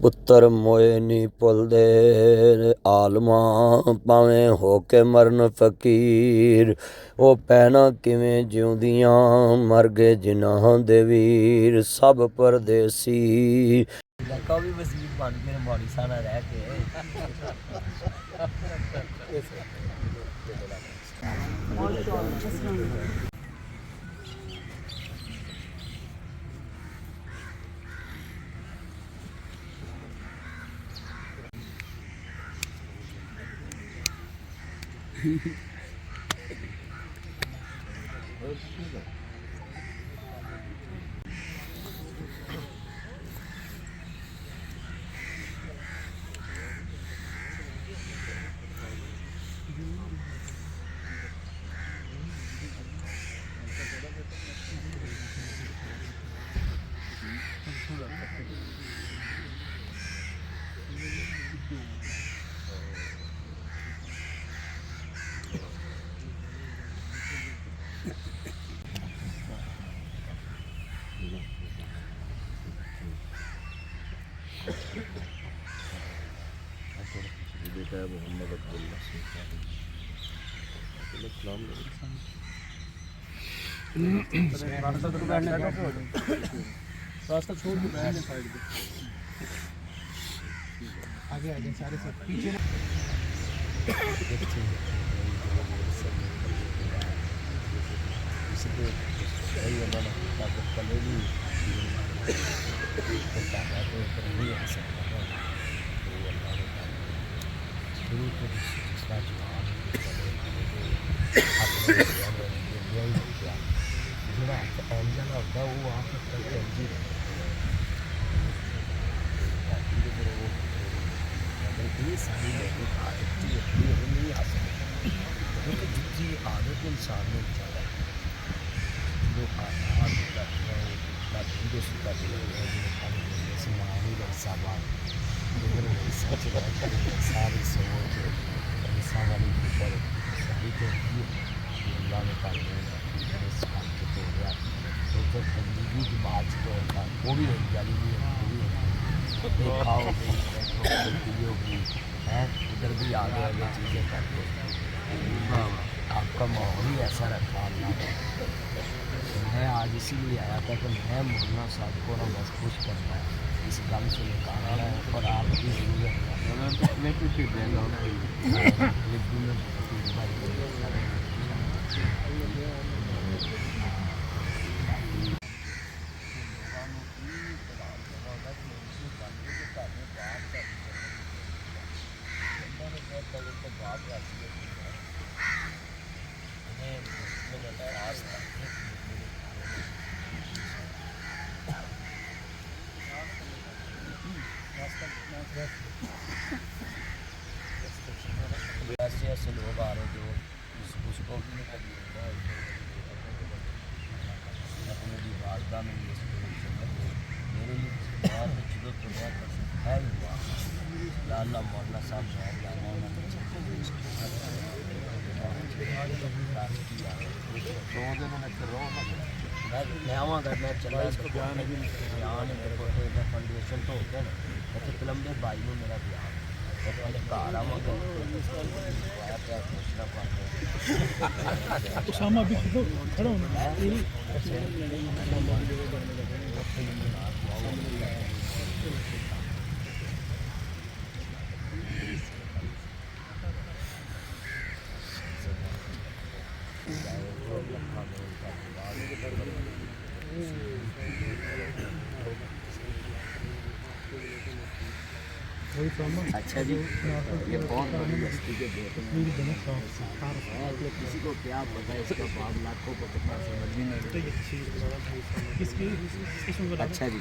ਪੁੱਤਰ ਮੋਏ ਨੀ ਭੁੱਲਦੇ ਆਲਮਾਂ, ਭਾਵੇਂ ਹੋ ਕੇ ਮਰਨ ਫਕੀਰ। ਉਹ ਭੈਣਾਂ ਕਿਵੇਂ ਜਿਉਂਦੀਆਂ, ਮਰ ਗਏ ਜਿਨ੍ਹਾਂ ਦੇ ਵੀਰ। ਸਭ ਪਰਦੇਸੀ ਦੇਖੋ ਵੀ ਵਜ਼ੀਰ ਬਣ ਕੇ ਮਾੜੀ ਸਾਨਾ ਰਹਿ ਕੇ मोहम्मद अब्दुल्ला रास्ता छोड़ के बैठने साइड पे आगे आगे सारे सब पीछे आदत इंसान में ज़्यादा जो सारी सोच इंसान वाली ऊपर सही तो अल्लाह ने कर इस काम को तोड़ रहा तो फिर जिंदगी की बात जो होता वो भी होगी जाली भी होगी खाओगी पियोगी है उधर भी आगे आगे चीज़ें करके आपका माहौल ही ऐसा रखा अल्लाह ने। मैं आज इसीलिए आया था कि मैं मोहल्ला साहब को ना बस खुश करना है, इस गम से निकालना है और आपकी ज़रूरत ऐसे ऐसे लोग आ रहे जो उसको भी नहीं कभी अपने की वाजदा में मेरे लिए बहुत जुदत तो बहुत है ही लाला मौलाना साहब मैं आवागा मैं चला इसको बयान है मेरे को फाउंडेशन तो होता है ना तो फिल्म भाई में मेरा बयान उसामा भी खड़ा होना अच्छा जी, ये बहुत बड़ी बस्ती के बेटे हैं, किसी को क्या पता है इसका बाप लाखों को पता समझ ही नहीं। अच्छा जी